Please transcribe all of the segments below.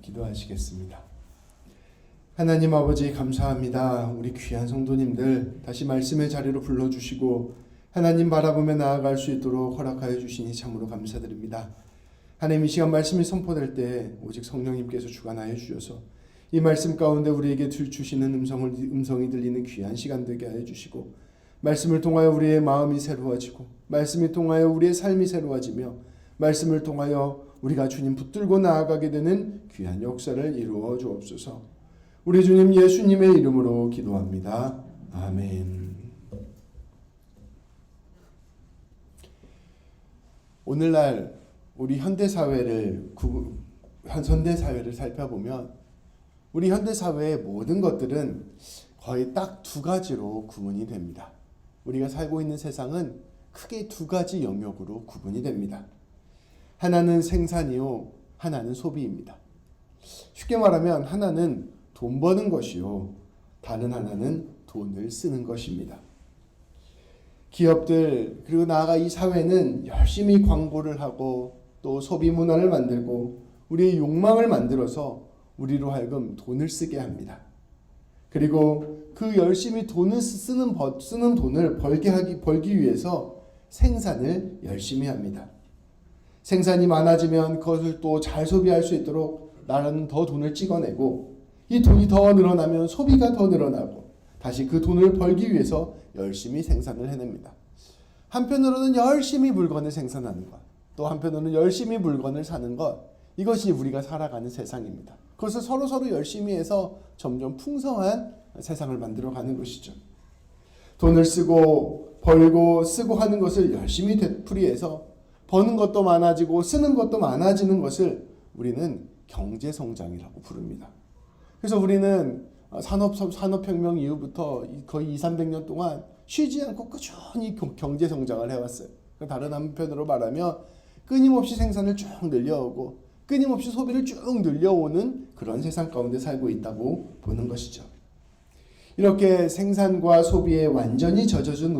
기도하시겠습니다. 하나님 아버지 감사합니다. 우리 귀한 성도님들 다시 말씀의 자리로 불러주시고 하나님 바라보며 나아갈 수 있도록 허락하여 주시니 참으로 감사드립니다. 하나님 이 시간 말씀이 선포될 때 오직 성령님께서 주관하여 주셔서 이 말씀 가운데 우리에게 주시는 음성이 들리는 귀한 시간 되게 하여 주시고 말씀을 통하여 우리의 마음이 새로워지고 말씀을 통하여 우리의 삶이 새로워지며 말씀을 통하여 우리가 주님 붙들고 나아가게 되는 귀한 역사를 이루어 주옵소서. 우리 주님 예수님의 이름으로 기도합니다. 아멘. 오늘날 우리 현대사회를 살펴보면 우리 현대사회의 모든 것들은 거의 딱 두 가지로 구분이 됩니다. 우리가 살고 있는 세상은 크게 두 가지 영역으로 구분이 됩니다. 하나는 생산이요, 하나는 소비입니다. 쉽게 말하면 하나는 돈 버는 것이요, 다른 하나는 돈을 쓰는 것입니다. 기업들 그리고 나아가 이 사회는 열심히 광고를 하고 또 소비 문화를 만들고 우리의 욕망을 만들어서 우리로 하여금 돈을 쓰게 합니다. 그리고 그 열심히 돈을 쓰는 돈을 벌기 위해서 생산을 열심히 합니다. 생산이 많아지면 그것을 또 잘 소비할 수 있도록 나라는 더 돈을 찍어내고 이 돈이 더 늘어나면 소비가 더 늘어나고 다시 그 돈을 벌기 위해서 열심히 생산을 해냅니다. 한편으로는 열심히 물건을 생산하는 것, 또 한편으로는 열심히 물건을 사는 것, 이것이 우리가 살아가는 세상입니다. 그것을 서로 열심히 해서 점점 풍성한 세상을 만들어가는 것이죠. 돈을 쓰고 벌고 쓰고 하는 것을 열심히 되풀이해서 버는 것도 많아지고 쓰는 것도 많아지는 것을 우리는 경제성장이라고 부릅니다. 그래서 우리는 산업혁명 이후부터 거의 200~300년 동안 쉬지 않고 꾸준히 경제성장을 해왔어요. 다른 한편으로 말하면 끊임없이 생산을 쭉 늘려오고 끊임없이 소비를 쭉 늘려오는 그런 세상 가운데 살고 있다고 보는 것이죠. 이렇게 생산과 소비에 완전히 젖어준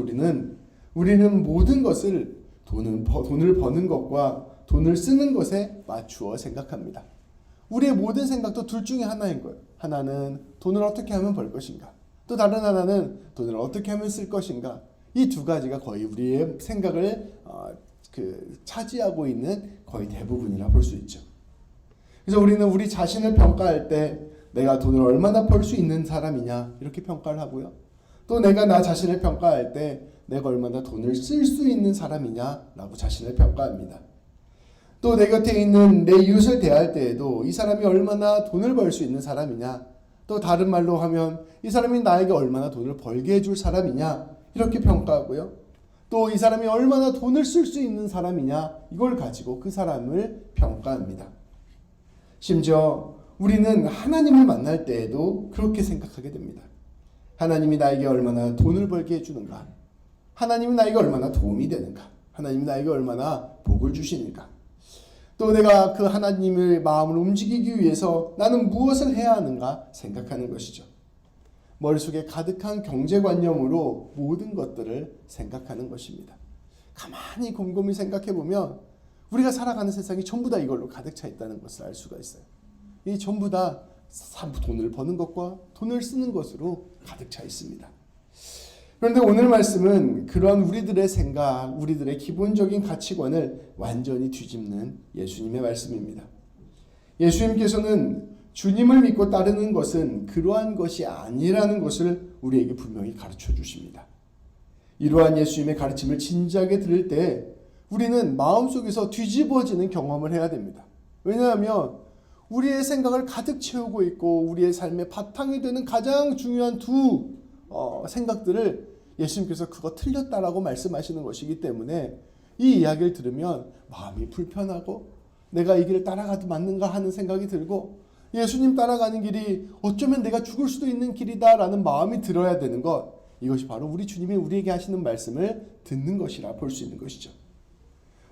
우리는 모든 것을 돈을 버는 것과 돈을 쓰는 것에 맞추어 생각합니다. 우리의 모든 생각도 둘 중에 하나인 거예요. 하나는 돈을 어떻게 하면 벌 것인가, 또 다른 하나는 돈을 어떻게 하면 쓸 것인가. 이 두 가지가 거의 우리의 생각을 차지하고 있는 거의 대부분이라 볼 수 있죠. 그래서 우리는 우리 자신을 평가할 때 내가 돈을 얼마나 벌 수 있는 사람이냐 이렇게 평가를 하고요. 또 내가 나 자신을 평가할 때 내가 얼마나 돈을 쓸 수 있는 사람이냐라고 자신을 평가합니다. 또 내 곁에 있는 내 이웃을 대할 때에도 이 사람이 얼마나 돈을 벌 수 있는 사람이냐, 또 다른 말로 하면 이 사람이 나에게 얼마나 돈을 벌게 해줄 사람이냐 이렇게 평가하고요. 또 이 사람이 얼마나 돈을 쓸 수 있는 사람이냐 이걸 가지고 그 사람을 평가합니다. 심지어 우리는 하나님을 만날 때에도 그렇게 생각하게 됩니다. 하나님이 나에게 얼마나 돈을 벌게 해주는가, 하나님이 나에게 얼마나 도움이 되는가, 하나님이 나에게 얼마나 복을 주시는가, 또 내가 그 하나님의 마음을 움직이기 위해서 나는 무엇을 해야 하는가 생각하는 것이죠. 머릿속에 가득한 경제관념으로 모든 것들을 생각하는 것입니다. 가만히 곰곰이 생각해보면 우리가 살아가는 세상이 전부 다 이걸로 가득 차 있다는 것을 알 수가 있어요. 이 전부 다 돈을 버는 것과 돈을 쓰는 것으로 가득 차 있습니다. 그런데 오늘 말씀은 그런 우리들의 생각, 우리들의 기본적인 가치관을 완전히 뒤집는 예수님의 말씀입니다. 예수님께서는 주님을 믿고 따르는 것은 그러한 것이 아니라는 것을 우리에게 분명히 가르쳐 주십니다. 이러한 예수님의 가르침을 진지하게 들을 때 우리는 마음속에서 뒤집어지는 경험을 해야 됩니다. 왜냐하면 우리의 생각을 가득 채우고 있고 우리의 삶의 바탕이 되는 가장 중요한 두 생각들을 예수님께서 그거 틀렸다라고 말씀하시는 것이기 때문에 이 이야기를 들으면 마음이 불편하고 내가 이 길을 따라가도 맞는가 하는 생각이 들고 예수님 따라가는 길이 어쩌면 내가 죽을 수도 있는 길이다라는 마음이 들어야 되는 것, 이것이 바로 우리 주님이 우리에게 하시는 말씀을 듣는 것이라 볼 수 있는 것이죠.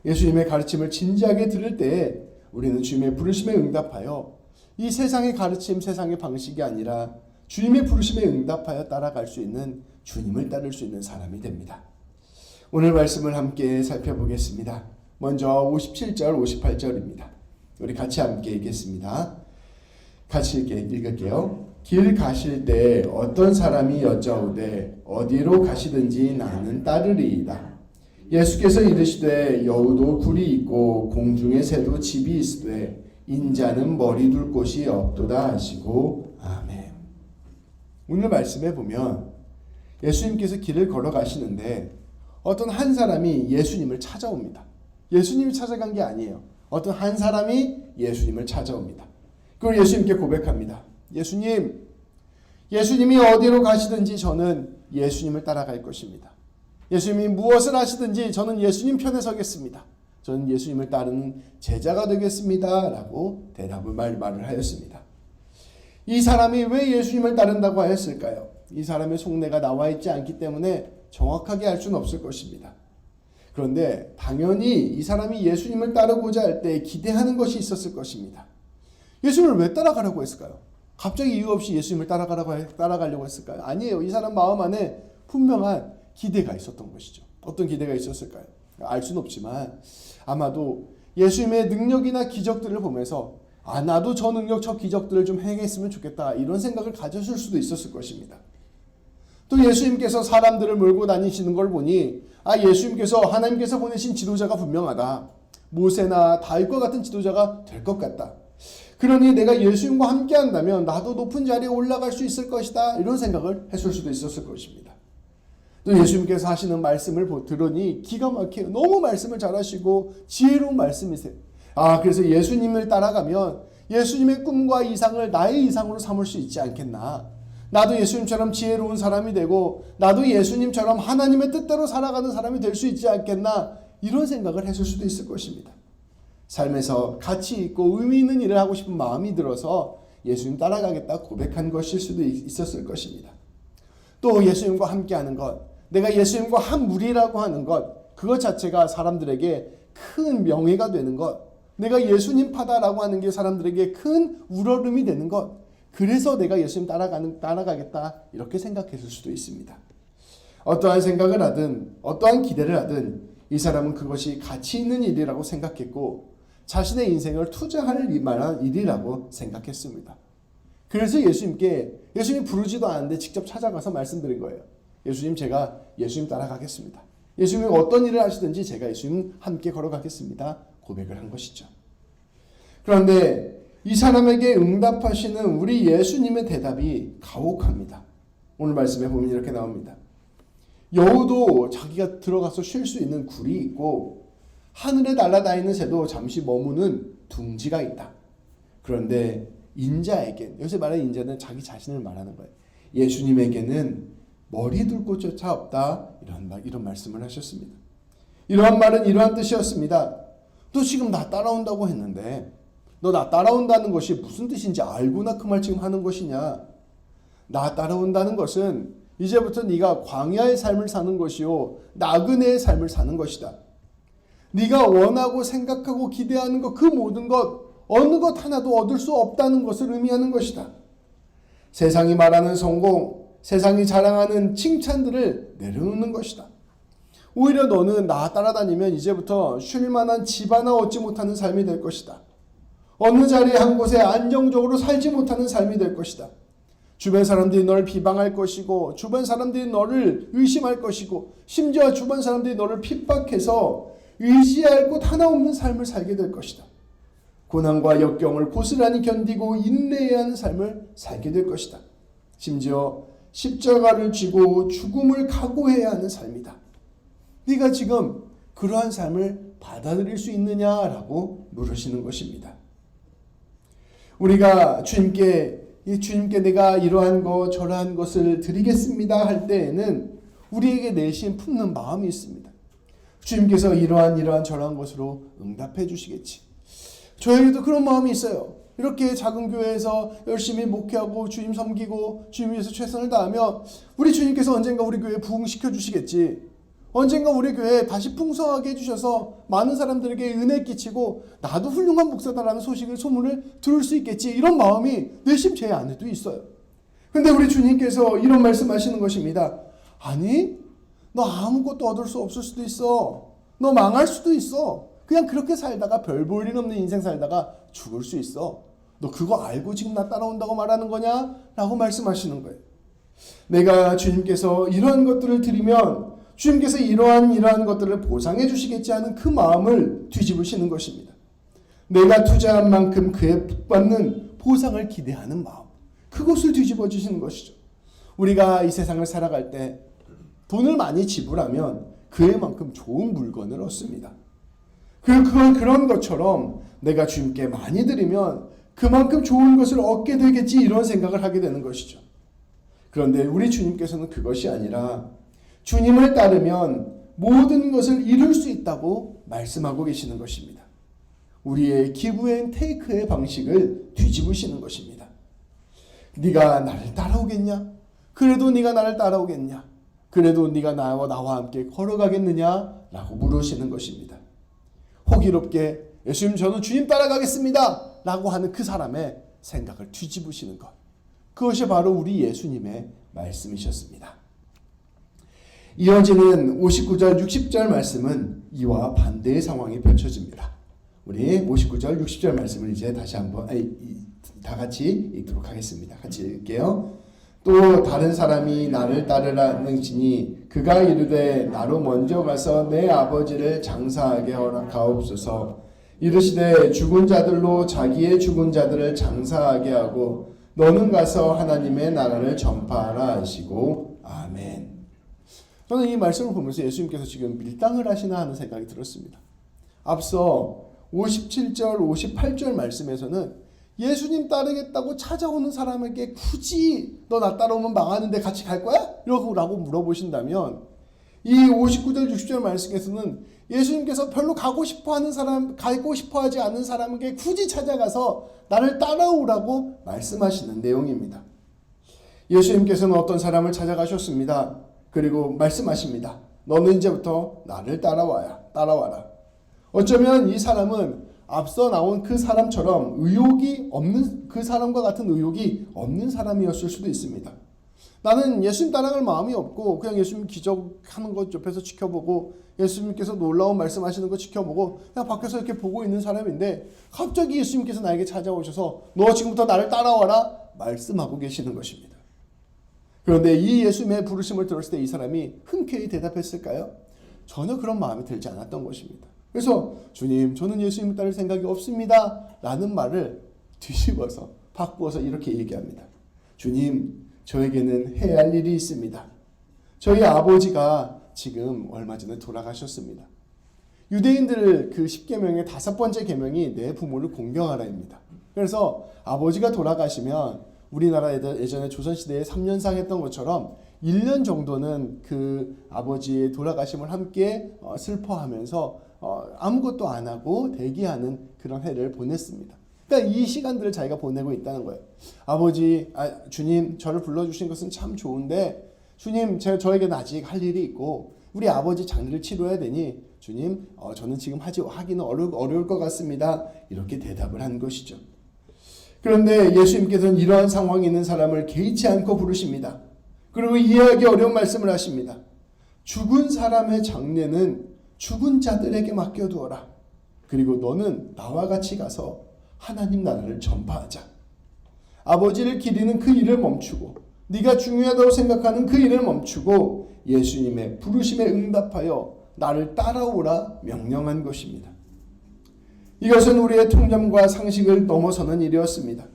예수님의 가르침을 진지하게 들을 때 우리는 주님의 부르심에 응답하여 이 세상의 가르침, 세상의 방식이 아니라 주님의 부르심에 응답하여 따라갈 수 있는, 주님을 따를 수 있는 사람이 됩니다. 오늘 말씀을 함께 살펴보겠습니다. 먼저 57절, 58절입니다. 우리 같이 함께 읽겠습니다. 같이 읽을게요. 길 가실 때 어떤 사람이 여짜오되 어디로 가시든지 나는 따르리이다. 예수께서 이르시되 여우도 굴이 있고 공중의 새도 집이 있으되 인자는 머리 둘 곳이 없도다 하시고 아멘. 오늘 말씀에 보면 예수님께서 길을 걸어가시는데 어떤 한 사람이 예수님을 찾아옵니다. 예수님이 찾아간 게 아니에요. 어떤 한 사람이 예수님을 찾아옵니다. 그걸 예수님께 고백합니다. 예수님이 어디로 가시든지 저는 예수님을 따라갈 것입니다. 예수님이 무엇을 하시든지 저는 예수님 편에 서겠습니다. 저는 예수님을 따르는 제자가 되겠습니다. 라고 말을 하였습니다. 이 사람이 왜 예수님을 따른다고 하였을까요? 이 사람의 속내가 나와 있지 않기 때문에 정확하게 알 수는 없을 것입니다. 그런데 당연히 이 사람이 예수님을 따르고자 할 때 기대하는 것이 있었을 것입니다. 예수님을 왜 따라가라고 했을까요? 갑자기 이유 없이 예수님을 따라가려고 했을까요? 아니에요. 이 사람 마음 안에 분명한 기대가 있었던 것이죠. 어떤 기대가 있었을까요? 알 수는 없지만 아마도 예수님의 능력이나 기적들을 보면서 나도 저 능력, 저 기적들을 좀 행했으면 좋겠다 이런 생각을 가졌을 수도 있었을 것입니다. 또 예수님께서 사람들을 몰고 다니시는 걸 보니 예수님께서 하나님께서 보내신 지도자가 분명하다. 모세나 다윗과 같은 지도자가 될 것 같다. 그러니 내가 예수님과 함께 한다면 나도 높은 자리에 올라갈 수 있을 것이다. 이런 생각을 했을 수도 있었을 것입니다. 또 예수님께서 하시는 말씀을 들으니 기가 막혀요. 너무 말씀을 잘하시고 지혜로운 말씀이세요. 그래서 예수님을 따라가면 예수님의 꿈과 이상을 나의 이상으로 삼을 수 있지 않겠나. 나도 예수님처럼 지혜로운 사람이 되고 나도 예수님처럼 하나님의 뜻대로 살아가는 사람이 될 수 있지 않겠나. 이런 생각을 했을 수도 있을 것입니다. 삶에서 가치 있고 의미 있는 일을 하고 싶은 마음이 들어서 예수님 따라가겠다 고백한 것일 수도 있었을 것입니다. 또 예수님과 함께하는 것, 내가 예수님과 한 무리라고 하는 것, 그것 자체가 사람들에게 큰 명예가 되는 것, 내가 예수님 파다라고 하는 게 사람들에게 큰 우러름이 되는 것, 그래서 내가 예수님 따라가겠다 이렇게 생각했을 수도 있습니다. 어떠한 생각을 하든 어떠한 기대를 하든 이 사람은 그것이 가치 있는 일이라고 생각했고 자신의 인생을 투자할 만한 일이라고 생각했습니다. 그래서 예수님이 부르지도 않았는데 직접 찾아가서 말씀드린 거예요. 예수님, 제가 예수님 따라가겠습니다. 예수님이 어떤 일을 하시든지 제가 예수님 함께 걸어가겠습니다. 고백을 한 것이죠. 그런데 이 사람에게 응답하시는 우리 예수님의 대답이 가혹합니다. 오늘 말씀에 보면 이렇게 나옵니다. 여우도 자기가 들어가서 쉴 수 있는 굴이 있고 하늘에 날아다니는 새도 잠시 머무는 둥지가 있다. 그런데 인자에게, 여기서 말하는 인자는 자기 자신을 말하는 거예요. 예수님에게는 머리 둘 곳조차 없다. 이런 말씀을 하셨습니다. 이러한 말은 이러한 뜻이었습니다. 너 지금 나 따라온다고 했는데 너 나 따라온다는 것이 무슨 뜻인지 알고나 그 말 지금 하는 것이냐. 나 따라온다는 것은 이제부터 네가 광야의 삶을 사는 것이요 나그네의 삶을 사는 것이다. 네가 원하고 생각하고 기대하는 것, 그 모든 것, 어느 것 하나도 얻을 수 없다는 것을 의미하는 것이다. 세상이 말하는 성공, 세상이 자랑하는 칭찬들을 내려놓는 것이다. 오히려 너는 나 따라다니면 이제부터 쉴 만한 집 하나 얻지 못하는 삶이 될 것이다. 어느 자리에 한 곳에 안정적으로 살지 못하는 삶이 될 것이다. 주변 사람들이 너를 비방할 것이고 주변 사람들이 너를 의심할 것이고 심지어 주변 사람들이 너를 핍박해서 의지할 곳 하나 없는 삶을 살게 될 것이다. 고난과 역경을 고스란히 견디고 인내해야 하는 삶을 살게 될 것이다. 심지어 십자가를 쥐고 죽음을 각오해야 하는 삶이다. 네가 지금 그러한 삶을 받아들일 수 있느냐라고 물으시는 것입니다. 우리가 주님께 내가 이러한 것 저러한 것을 드리겠습니다 할 때에는 우리에게 내심 품는 마음이 있습니다. 주님께서 이러한 저러한 것으로 응답해 주시겠지. 저에게도 그런 마음이 있어요. 이렇게 작은 교회에서 열심히 목회하고 주님 섬기고 주님 위해서 최선을 다하며 우리 주님께서 언젠가 우리 교회 부흥시켜 주시겠지. 언젠가 우리 교회 다시 풍성하게 해주셔서 많은 사람들에게 은혜 끼치고 나도 훌륭한 목사다라는 소문을 들을 수 있겠지. 이런 마음이 내심 제 안에도 있어요. 근데 우리 주님께서 이런 말씀하시는 것입니다. 아니, 너 아무것도 얻을 수 없을 수도 있어. 너 망할 수도 있어. 그냥 그렇게 살다가 별 볼 일 없는 인생 살다가 죽을 수 있어. 너 그거 알고 지금 나 따라온다고 말하는 거냐? 라고 말씀하시는 거예요. 내가 주님께서 이러한 것들을 드리면 주님께서 이러한 것들을 보상해 주시겠지 하는 그 마음을 뒤집으시는 것입니다. 내가 투자한 만큼 그에 받는 보상을 기대하는 마음, 그것을 뒤집어 주시는 것이죠. 우리가 이 세상을 살아갈 때 돈을 많이 지불하면 그에 만큼 좋은 물건을 얻습니다. 그런 것처럼 내가 주님께 많이 드리면 그만큼 좋은 것을 얻게 되겠지, 이런 생각을 하게 되는 것이죠. 그런데 우리 주님께서는 그것이 아니라 주님을 따르면 모든 것을 이룰 수 있다고 말씀하고 계시는 것입니다. 우리의 기브 앤 테이크의 방식을 뒤집으시는 것입니다. 네가 나를 따라오겠냐? 그래도 네가 나를 따라오겠냐? 그래도 네가 나와 함께 걸어가겠느냐? 라고 물으시는 것입니다. 호기롭게 예수님 저는 주님 따라가겠습니다 라고 하는 그 사람의 생각을 뒤집으시는 것, 그것이 바로 우리 예수님의 말씀이셨습니다. 이어지는 59절 60절 말씀은 이와 반대의 상황이 펼쳐집니다. 우리 59절 60절 말씀을 이제 다시 한번 다 같이 읽도록 하겠습니다. 같이 읽게요. 또 다른 사람이 나를 따르라는지니 그가 이르되 나로 먼저 가서 내 아버지를 장사하게 허락하옵소서. 이르시되 죽은 자들로 자기의 죽은 자들을 장사하게 하고 너는 가서 하나님의 나라를 전파하라 하시고 아멘. 저는 이 말씀을 보면서 예수님께서 지금 밀당을 하시나 하는 생각이 들었습니다. 앞서 57절 58절 말씀에서는 예수님 따르겠다고 찾아오는 사람에게 굳이 너 나 따라오면 망하는데 같이 갈 거야? 라고 물어보신다면, 이 59절 60절 말씀에서는 예수님께서 별로 가고 싶어 하지 않는 사람에게 굳이 찾아가서 나를 따라오라고 말씀하시는 내용입니다. 예수님께서는 어떤 사람을 찾아가셨습니다. 그리고 말씀하십니다. 너는 이제부터 나를 따라와라. 어쩌면 이 사람은 앞서 나온 그 사람처럼 그 사람과 같은 의욕이 없는 사람이었을 수도 있습니다. 나는 예수님 따라갈 마음이 없고 그냥 예수님 기적하는 것 옆에서 지켜보고 예수님께서 놀라운 말씀하시는 거 지켜보고 그냥 밖에서 이렇게 보고 있는 사람인데, 갑자기 예수님께서 나에게 찾아오셔서 너 지금부터 나를 따라와라 말씀하고 계시는 것입니다. 그런데 이 예수님의 부르심을 들었을 때 이 사람이 흔쾌히 대답했을까요? 전혀 그런 마음이 들지 않았던 것입니다. 그래서 주님 저는 예수님 따를 생각이 없습니다 라는 말을 뒤집어서 바꾸어서 이렇게 얘기합니다. 주님 저에게는 해야 할 일이 있습니다. 저희 아버지가 지금 얼마 전에 돌아가셨습니다. 유대인들 그 10계명의 5번째 계명이 내 부모를 공경하라입니다. 그래서 아버지가 돌아가시면 우리나라 예전에 조선시대에 3년상 했던 것처럼 1년 정도는 그 아버지의 돌아가심을 함께 슬퍼하면서 아무것도 안 하고 대기하는 그런 해를 보냈습니다. 그러니까 이 시간들을 자기가 보내고 있다는 거예요. 주님 저를 불러주신 것은 참 좋은데 주님 저에게는 아직 할 일이 있고 우리 아버지 장례를 치러야 되니 주님 저는 지금 하기는 어려울 것 같습니다. 이렇게 대답을 한 것이죠. 그런데 예수님께서는 이러한 상황에 있는 사람을 개의치 않고 부르십니다. 그리고 이해하기 어려운 말씀을 하십니다. 죽은 사람의 장례는 죽은 자들에게 맡겨두어라. 그리고 너는 나와 같이 가서 하나님 나라를 전파하자. 아버지를 기리는 그 일을 멈추고 네가 중요하다고 생각하는 그 일을 멈추고 예수님의 부르심에 응답하여 나를 따라오라 명령한 것입니다. 이것은 우리의 통념과 상식을 넘어서는 일이었습니다.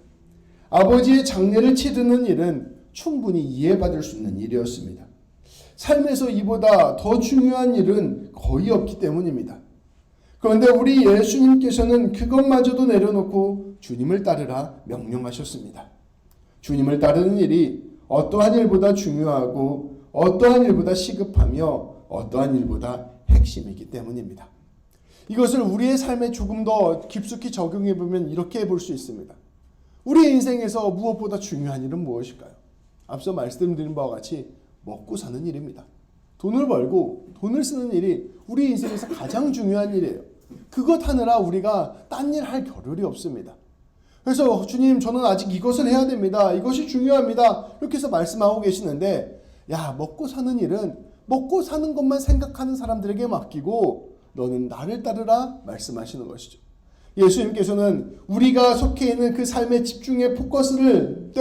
아버지의 장례를 치르는 일은 충분히 이해받을 수 있는 일이었습니다. 삶에서 이보다 더 중요한 일은 거의 없기 때문입니다. 그런데 우리 예수님께서는 그것마저도 내려놓고 주님을 따르라 명령하셨습니다. 주님을 따르는 일이 어떠한 일보다 중요하고 어떠한 일보다 시급하며 어떠한 일보다 핵심이기 때문입니다. 이것을 우리의 삶에 조금 더 깊숙이 적용해 보면 이렇게 볼 수 있습니다. 우리의 인생에서 무엇보다 중요한 일은 무엇일까요? 앞서 말씀드린 바와 같이 먹고 사는 일입니다. 돈을 벌고 돈을 쓰는 일이 우리 인생에서 가장 중요한 일이에요. 그것 하느라 우리가 딴 일 할 겨를이 없습니다. 그래서 주님 저는 아직 이것을 해야 됩니다. 이것이 중요합니다. 이렇게 해서 말씀하고 계시는데, 먹고 사는 일은 먹고 사는 것만 생각하는 사람들에게 맡기고 너는 나를 따르라 말씀하시는 것이죠. 예수님께서는 우리가 속해 있는 그 삶의 집중의 포커스를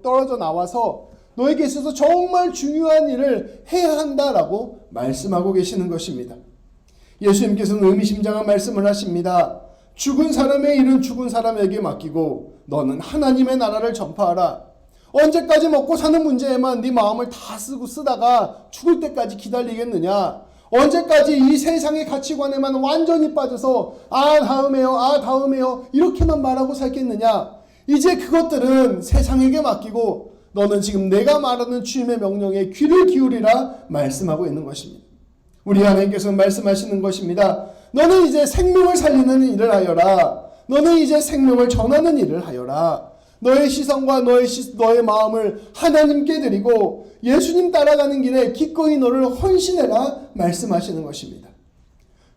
떨어져 나와서 너에게 있어서 정말 중요한 일을 해야 한다라고 말씀하고 계시는 것입니다. 예수님께서는 의미심장한 말씀을 하십니다. 죽은 사람의 일은 죽은 사람에게 맡기고 너는 하나님의 나라를 전파하라. 언제까지 먹고 사는 문제에만 네 마음을 다 쓰다가 죽을 때까지 기다리겠느냐? 언제까지 이 세상의 가치관에만 완전히 빠져서 다음에요 이렇게만 말하고 살겠느냐? 이제 그것들은 세상에게 맡기고 너는 지금 내가 말하는 주님의 명령에 귀를 기울이라 말씀하고 있는 것입니다. 우리 하나님께서는 말씀하시는 것입니다. 너는 이제 생명을 살리는 일을 하여라. 너는 이제 생명을 전하는 일을 하여라. 너의 시선과 너의 마음을 하나님께 드리고 예수님 따라가는 길에 기꺼이 너를 헌신해라 말씀하시는 것입니다.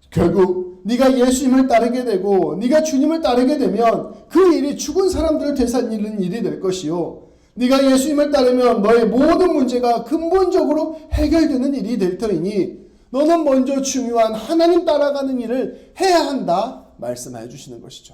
결국 네가 예수님을 따르게 되고 네가 주님을 따르게 되면 그 일이 죽은 사람들을 되살리는 일이 될 것이요, 네가 예수님을 따르면 너의 모든 문제가 근본적으로 해결되는 일이 될 터이니 너는 먼저 중요한 하나님 따라가는 일을 해야 한다 말씀해 주시는 것이죠.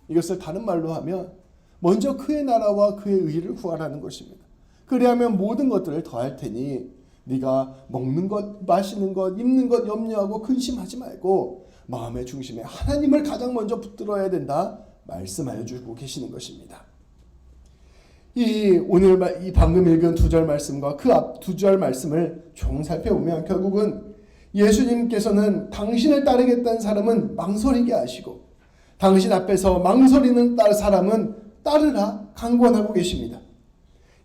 이것을 다른 말로 하면 먼저 그의 나라와 그의 의를 구하라는 것입니다. 그리하면 모든 것들을 더할 테니 네가 먹는 것, 마시는 것, 입는 것 염려하고 근심하지 말고 마음의 중심에 하나님을 가장 먼저 붙들어야 된다 말씀하여 주고 계시는 것입니다. 오늘 방금 읽은 2절 말씀과 그 앞 2절 말씀을 총 살펴보면 결국은 예수님께서는 당신을 따르겠다는 사람은 망설이게 하시고 당신 앞에서 망설이는 사람은 따르라 강권하고 계십니다.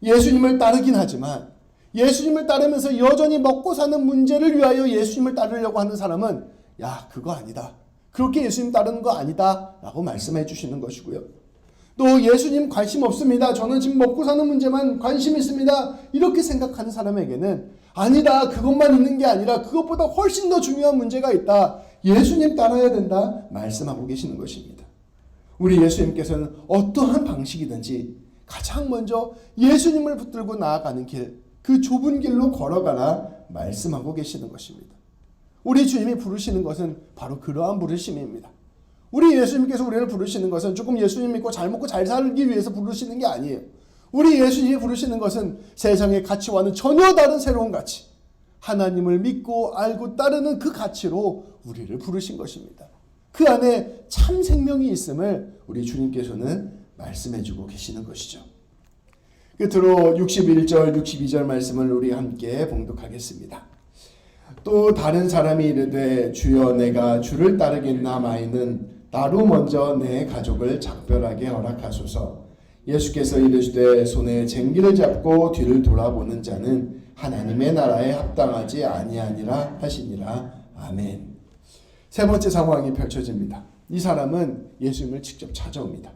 예수님을 따르긴 하지만 예수님을 따르면서 여전히 먹고 사는 문제를 위하여 예수님을 따르려고 하는 사람은 그거 아니다. 그렇게 예수님 따르는 거 아니다 라고 말씀해 주시는 것이고요. 또 예수님 관심 없습니다. 저는 지금 먹고 사는 문제만 관심 있습니다. 이렇게 생각하는 사람에게는 아니다. 그것만 있는 게 아니라 그것보다 훨씬 더 중요한 문제가 있다. 예수님 따라야 된다 말씀하고 계시는 것입니다. 우리 예수님께서는 어떠한 방식이든지 가장 먼저 예수님을 붙들고 나아가는 길, 그 좁은 길로 걸어가라 말씀하고 계시는 것입니다. 우리 주님이 부르시는 것은 바로 그러한 부르심입니다. 우리 예수님께서 우리를 부르시는 것은 조금 예수님 믿고 잘 먹고 잘 살기 위해서 부르시는 게 아니에요. 우리 예수님이 부르시는 것은 세상의 가치와는 전혀 다른 새로운 가치, 하나님을 믿고 알고 따르는 그 가치로 우리를 부르신 것입니다. 그 안에 참 생명이 있음을 우리 주님께서는 말씀해주고 계시는 것이죠. 끝으로 61절, 62절 말씀을 우리 함께 봉독하겠습니다. 또 다른 사람이 이르되 주여 내가 주를 따르겠나마이는 나로 먼저 내 가족을 작별하게 허락하소서. 예수께서 이르시되 손에 쟁기를 잡고 뒤를 돌아보는 자는 하나님의 나라에 합당하지 아니하니라 하시니라. 아멘. 세 번째 상황이 펼쳐집니다. 이 사람은 예수님을 직접 찾아옵니다.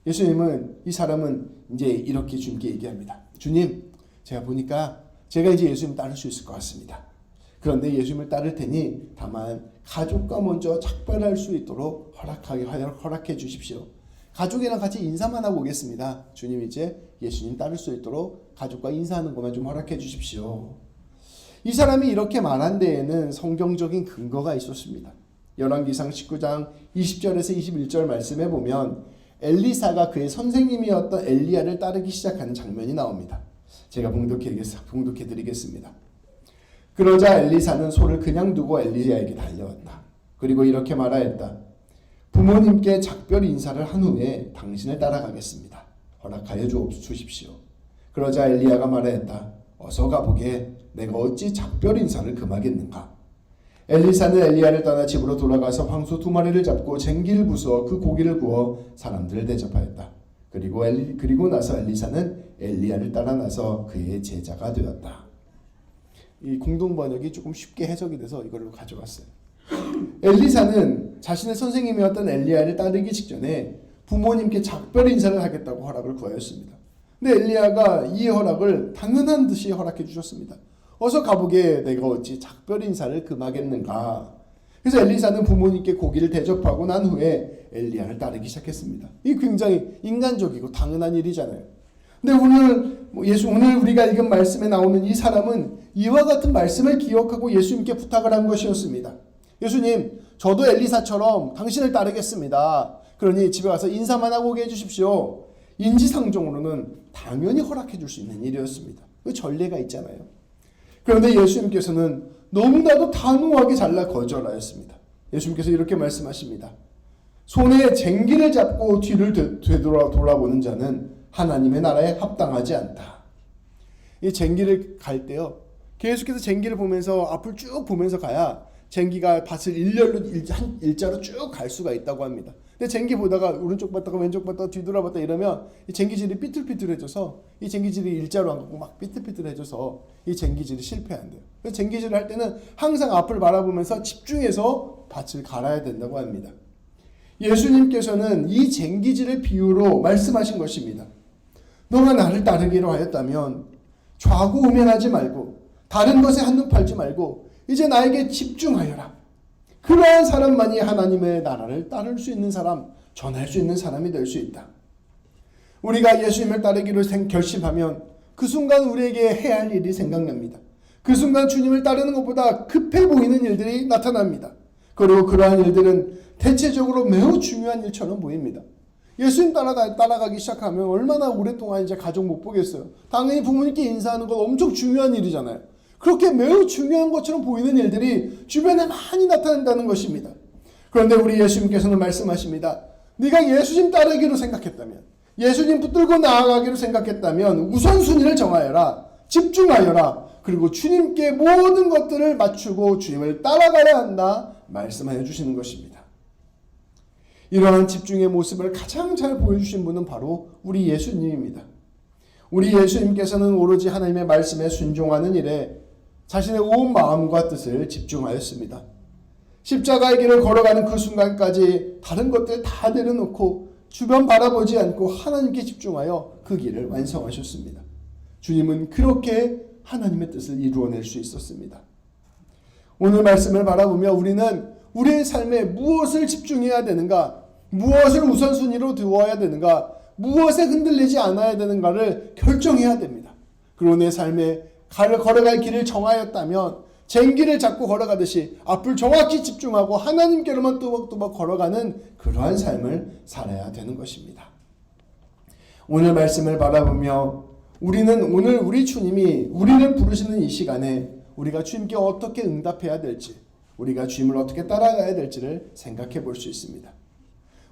예수님은 이 사람은 이제 이렇게 주님께 얘기합니다. 주님, 제가 보니까 제가 이제 예수님 따를 수 있을 것 같습니다. 그런데 예수님을 따를 테니 다만 가족과 먼저 작별할 수 있도록 허락해 주십시오. 가족이랑 같이 인사만 하고 오겠습니다. 주님 이제 예수님 따를 수 있도록 가족과 인사하는 것만 좀 허락해 주십시오. 이 사람이 이렇게 말한 데에는 성경적인 근거가 있었습니다. 열왕기상 19장 20절에서 21절 말씀에 보면 엘리사가 그의 선생님이었던 엘리야를 따르기 시작하는 장면이 나옵니다. 제가 봉독해 드리겠습니다. 그러자 엘리사는 소를 그냥 두고 엘리야에게 달려왔다. 그리고 이렇게 말하였다. 부모님께 작별 인사를 한 후에 당신을 따라가겠습니다. 허락하여 주십시오. 그러자 엘리야가 말하였다. 어서 가보게. 내가 어찌 작별 인사를 금하겠는가. 엘리사는 엘리야를 따라 집으로 돌아가서 황소 2마리를 잡고 쟁기를 부수어 그 고기를 구워 사람들을 대접하였다. 그리고 나서 엘리사는 엘리야를 따라 나서 그의 제자가 되었다. 이 공동 번역이 조금 쉽게 해석이 돼서 이걸로 가져왔어요. 엘리사는 자신의 선생님이었던 엘리야를 따르기 직전에 부모님께 작별 인사를 하겠다고 허락을 구하였습니다. 근데 엘리야가 이 허락을 당연한 듯이 허락해 주셨습니다. 어서 가보게. 내가 어찌 작별 인사를 금하겠는가. 그래서 엘리사는 부모님께 고기를 대접하고 난 후에 엘리야를 따르기 시작했습니다. 이게 굉장히 인간적이고 당연한 일이잖아요. 근데 오늘 우리가 읽은 말씀에 나오는 이 사람은 이와 같은 말씀을 기억하고 예수님께 부탁을 한 것이었습니다. 예수님, 저도 엘리사처럼 당신을 따르겠습니다. 그러니 집에 가서 인사만 하고 오게 해주십시오. 인지상정으로는 당연히 허락해 줄 수 있는 일이었습니다. 그 전례가 있잖아요. 그런데 예수님께서는 너무나도 단호하게 잘라 거절하였습니다. 예수님께서 이렇게 말씀하십니다. 손에 쟁기를 잡고 뒤를 돌아보는 자는 하나님의 나라에 합당하지 않다. 이 쟁기를 갈 때요, 계속해서 쟁기를 보면서 앞을 쭉 보면서 가야 쟁기가 밭을 일자로 쭉 갈 수가 있다고 합니다. 근데 쟁기 보다가 오른쪽 봤다가 왼쪽 봤다가 뒤돌아봤다 이러면 이 쟁기질이 삐뚤삐뚤해져서 이 쟁기질이 일자로 안 가고 막 삐뚤삐뚤해져서 이 쟁기질이 실패한대요. 그래서 쟁기질을 할 때는 항상 앞을 바라보면서 집중해서 밭을 갈아야 된다고 합니다. 예수님께서는 이 쟁기질의 비유로 말씀하신 것입니다. 너가 나를 따르기로 하였다면 좌고우면하지 말고 다른 것에 한눈 팔지 말고 이제 나에게 집중하여라. 그러한 사람만이 하나님의 나라를 따를 수 있는 사람, 전할 수 있는 사람이 될 수 있다. 우리가 예수님을 따르기로 결심하면 그 순간 우리에게 해야 할 일이 생각납니다. 그 순간 주님을 따르는 것보다 급해 보이는 일들이 나타납니다. 그리고 그러한 일들은 대체적으로 매우 중요한 일처럼 보입니다. 예수님 따라가기 시작하면 얼마나 오랫동안 이제 가족 못 보겠어요. 당연히 부모님께 인사하는 건 엄청 중요한 일이잖아요. 그렇게 매우 중요한 것처럼 보이는 일들이 주변에 많이 나타난다는 것입니다. 그런데 우리 예수님께서는 말씀하십니다. 네가 예수님 따르기로 생각했다면, 예수님 붙들고 나아가기로 생각했다면 우선순위를 정하여라. 집중하여라. 그리고 주님께 모든 것들을 맞추고 주님을 따라가야 한다. 말씀하여 주시는 것입니다. 이러한 집중의 모습을 가장 잘 보여주신 분은 바로 우리 예수님입니다. 우리 예수님께서는 오로지 하나님의 말씀에 순종하는 일에 자신의 온 마음과 뜻을 집중하였습니다. 십자가의 길을 걸어가는 그 순간까지 다른 것들 다 내려놓고 주변 바라보지 않고 하나님께 집중하여 그 길을 완성하셨습니다. 주님은 그렇게 하나님의 뜻을 이루어낼 수 있었습니다. 오늘 말씀을 바라보며 우리는 우리의 삶에 무엇을 집중해야 되는가, 무엇을 우선순위로 두어야 되는가, 무엇에 흔들리지 않아야 되는가를 결정해야 됩니다. 그리고 내 삶에 걸어갈 길을 정하였다면 쟁기를 잡고 걸어가듯이 앞을 정확히 집중하고 하나님께로만 또박또박 걸어가는 그러한 삶을 살아야 되는 것입니다. 오늘 말씀을 바라보며 우리는 오늘 우리 주님이 우리를 부르시는 이 시간에 우리가 주님께 어떻게 응답해야 될지, 우리가 주님을 어떻게 따라가야 될지를 생각해 볼 수 있습니다.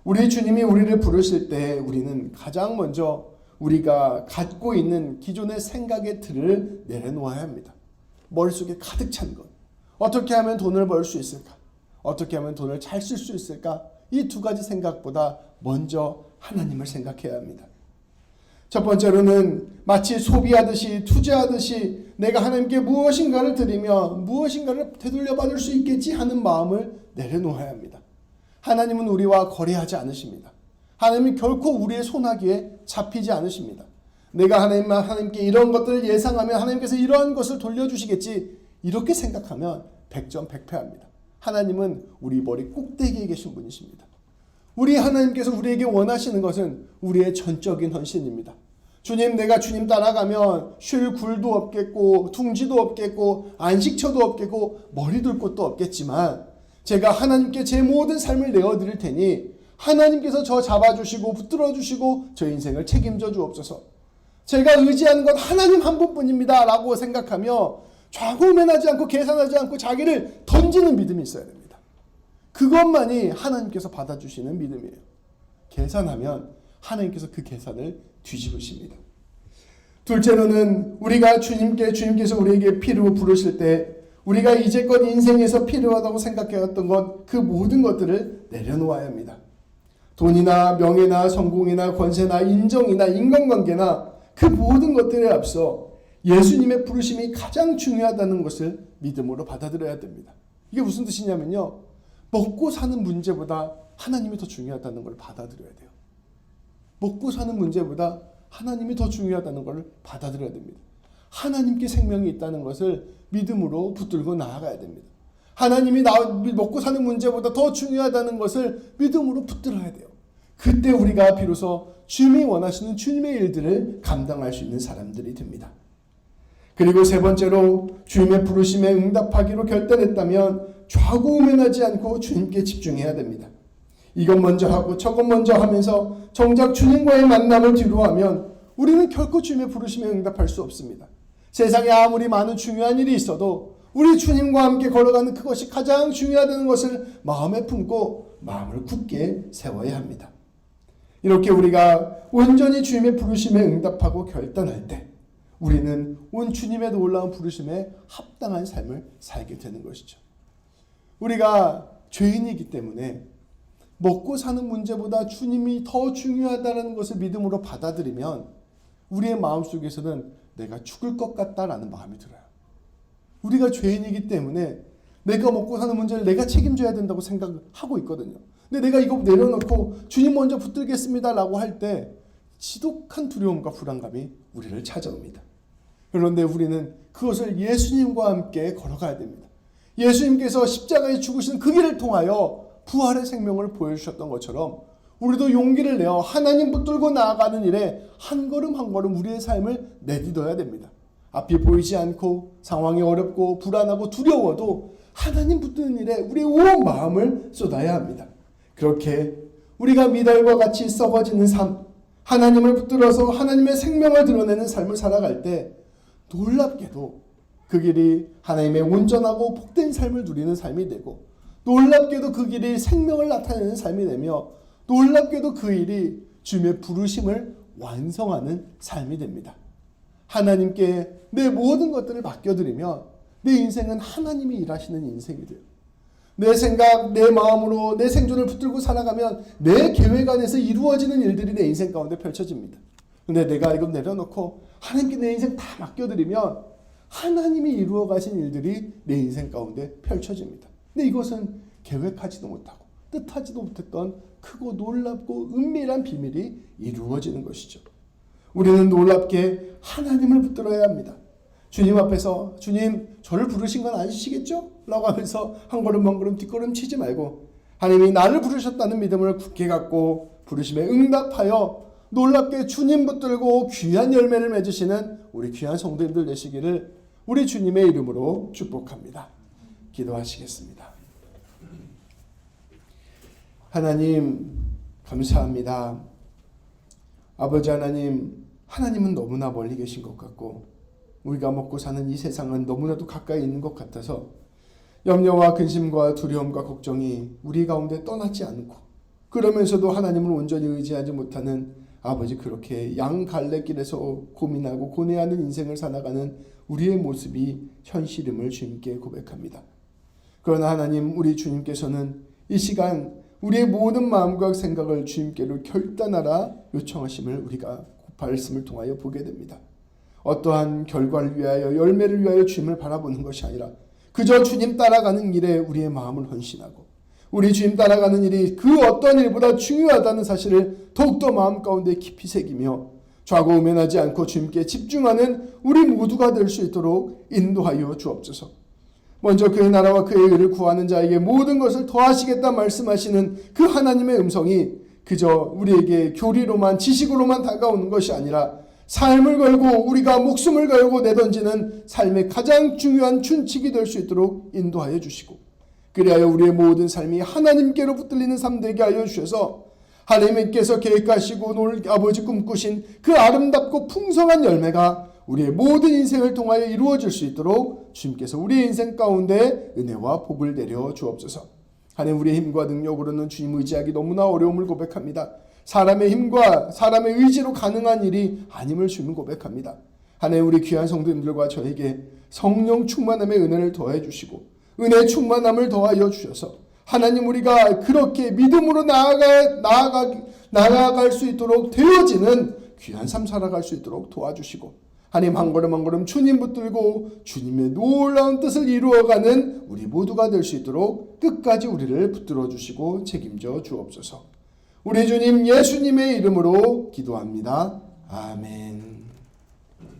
우리 주님이 우리를 부르실 때 우리는 가장 먼저 우리가 갖고 있는 기존의 생각의 틀을 내려놓아야 합니다. 머릿속에 가득 찬 것. 어떻게 하면 돈을 벌 수 있을까? 어떻게 하면 돈을 잘 쓸 수 있을까? 이 두 가지 생각보다 먼저 하나님을 생각해야 합니다. 첫 번째로는 마치 소비하듯이 투자하듯이 내가 하나님께 무엇인가를 드리며 무엇인가를 되돌려 받을 수 있겠지 하는 마음을 내려놓아야 합니다. 하나님은 우리와 거래하지 않으십니다. 하나님은 결코 우리의 손아귀에 잡히지 않으십니다. 내가 하나님께 이런 것들을 예상하면 하나님께서 이러한 것을 돌려주시겠지, 이렇게 생각하면 백전백패합니다. 하나님은 우리 머리 꼭대기에 계신 분이십니다. 우리 하나님께서 우리에게 원하시는 것은 우리의 전적인 헌신입니다. 주님, 내가 주님 따라가면 쉴 굴도 없겠고 둥지도 없겠고 안식처도 없겠고 머리 둘 곳도 없겠지만 제가 하나님께 제 모든 삶을 내어드릴 테니 하나님께서 저 잡아주시고 붙들어주시고 저 인생을 책임져 주옵소서. 제가 의지하는 건 하나님 한 분뿐입니다 라고 생각하며 좌고우면하지 않고 계산하지 않고 자기를 던지는 믿음이 있어야 됩니다. 그것만이 하나님께서 받아주시는 믿음이에요. 계산하면 하나님께서 그 계산을 뒤집으십니다. 둘째로는 우리가 주님께서 우리에게 필요로 부르실 때 우리가 이제껏 인생에서 필요하다고 생각해왔던 것, 그 모든 것들을 내려놓아야 합니다. 돈이나 명예나 성공이나 권세나 인정이나 인간관계나 그 모든 것들에 앞서 예수님의 부르심이 가장 중요하다는 것을 믿음으로 받아들여야 됩니다. 이게 무슨 뜻이냐면요, 먹고 사는 문제보다 하나님이 더 중요하다는 걸 받아들여야 돼요. 먹고 사는 문제보다 하나님이 더 중요하다는 걸 받아들여야 됩니다. 하나님께 생명이 있다는 것을 믿음으로 붙들고 나아가야 됩니다. 하나님이 먹고 사는 문제보다 더 중요하다는 것을 믿음으로 붙들어야 돼요. 그때 우리가 비로소 주님이 원하시는 주님의 일들을 감당할 수 있는 사람들이 됩니다. 그리고 세 번째로 주님의 부르심에 응답하기로 결단했다면 좌고우면하지 않고 주님께 집중해야 됩니다. 이것 먼저 하고 저것 먼저 하면서 정작 주님과의 만남을 뒤로하면 우리는 결코 주님의 부르심에 응답할 수 없습니다. 세상에 아무리 많은 중요한 일이 있어도 우리 주님과 함께 걸어가는 그것이 가장 중요하다는 것을 마음에 품고 마음을 굳게 세워야 합니다. 이렇게 우리가 온전히 주님의 부르심에 응답하고 결단할 때 우리는 온 주님의 놀라운 부르심에 합당한 삶을 살게 되는 것이죠. 우리가 죄인이기 때문에 먹고 사는 문제보다 주님이 더 중요하다는 것을 믿음으로 받아들이면 우리의 마음속에서는 내가 죽을 것 같다라는 마음이 들어요. 우리가 죄인이기 때문에 내가 먹고 사는 문제를 내가 책임져야 된다고 생각하고 있거든요. 근데 내가 이거 내려놓고 주님 먼저 붙들겠습니다 라고 할 때 지독한 두려움과 불안감이 우리를 찾아옵니다. 그런데 우리는 그것을 예수님과 함께 걸어가야 됩니다. 예수님께서 십자가에 죽으신 그 길을 통하여 부활의 생명을 보여주셨던 것처럼 우리도 용기를 내어 하나님 붙들고 나아가는 일에 한 걸음 한 걸음 우리의 삶을 내딛어야 됩니다. 앞이 보이지 않고 상황이 어렵고 불안하고 두려워도 하나님 붙드는 일에 우리의 온 마음을 쏟아야 합니다. 그렇게 우리가 미달과 같이 썩어지는 삶, 하나님을 붙들어서 하나님의 생명을 드러내는 삶을 살아갈 때 놀랍게도 그 길이 하나님의 온전하고 복된 삶을 누리는 삶이 되고, 놀랍게도 그 길이 생명을 나타내는 삶이 되며, 놀랍게도 그 일이 주님의 부르심을 완성하는 삶이 됩니다. 하나님께 내 모든 것들을 맡겨드리면 내 인생은 하나님이 일하시는 인생이 돼요. 내 생각, 내 마음으로 내 생존을 붙들고 살아가면 내 계획 안에서 이루어지는 일들이 내 인생 가운데 펼쳐집니다. 근데 내가 이걸 내려놓고 하나님께 내 인생 다 맡겨드리면 하나님이 이루어 가신 일들이 내 인생 가운데 펼쳐집니다. 근데 이것은 계획하지도 못하고 뜻하지도 못했던 크고 놀랍고 은밀한 비밀이 이루어지는 것이죠. 우리는 놀랍게 하나님을 붙들어야 합니다. 주님 앞에서 주님 저를 부르신 건 아시겠죠? 라고 하면서 한 걸음 한 걸음 뒷걸음 치지 말고 하나님이 나를 부르셨다는 믿음을 굳게 갖고 부르심에 응답하여 놀랍게 주님 붙들고 귀한 열매를 맺으시는 우리 귀한 성도님들 되시기를 우리 주님의 이름으로 축복합니다. 기도하시겠습니다. 하나님 감사합니다. 아버지 하나님, 하나님은 너무나 멀리 계신 것 같고 우리가 먹고 사는 이 세상은 너무나도 가까이 있는 것 같아서 염려와 근심과 두려움과 걱정이 우리 가운데 떠나지 않고, 그러면서도 하나님을 온전히 의지하지 못하는 아버지, 그렇게 양갈래길에서 고민하고 고뇌하는 인생을 살아가는 우리의 모습이 현실임을 주님께 고백합니다. 그러나 하나님, 우리 주님께서는 이 시간 우리의 모든 마음과 생각을 주님께로 결단하라 요청하심을 우리가 말씀을 통하여 보게 됩니다. 어떠한 결과를 위하여 열매를 위하여 주님을 바라보는 것이 아니라 그저 주님 따라가는 일에 우리의 마음을 헌신하고 우리 주님 따라가는 일이 그 어떤 일보다 중요하다는 사실을 더욱더 마음 가운데 깊이 새기며 좌고우면하지 않고 주님께 집중하는 우리 모두가 될 수 있도록 인도하여 주옵소서. 먼저 그의 나라와 그의 의를 구하는 자에게 모든 것을 더하시겠다 말씀하시는 그 하나님의 음성이 그저 우리에게 교리로만 지식으로만 다가오는 것이 아니라 삶을 걸고 우리가 목숨을 걸고 내던지는 삶의 가장 중요한 준칙이 될 수 있도록 인도하여 주시고, 그리하여 우리의 모든 삶이 하나님께로 붙들리는 삶 되게 하여 주셔서 하나님께서 계획하시고 아버지 꿈꾸신 그 아름답고 풍성한 열매가 우리의 모든 인생을 통하여 이루어질 수 있도록 주님께서 우리의 인생 가운데 은혜와 복을 내려 주옵소서. 하나님, 우리의 힘과 능력으로는 주님 의지하기 너무나 어려움을 고백합니다. 사람의 힘과 사람의 의지로 가능한 일이 아님을 주님 고백합니다. 하나님, 우리 귀한 성도님들과 저에게 성령 충만함의 은혜를 더해 주시고 은혜 충만함을 더하여 주셔서 하나님, 우리가 그렇게 믿음으로 나아갈 수 있도록 되어지는 귀한 삶 살아갈 수 있도록 도와주시고, 하나님, 한 걸음 한 걸음 주님 붙들고 주님의 놀라운 뜻을 이루어가는 우리 모두가 될 수 있도록 끝까지 우리를 붙들어 주시고 책임져 주옵소서. 우리 주님 예수님의 이름으로 기도합니다. 아멘.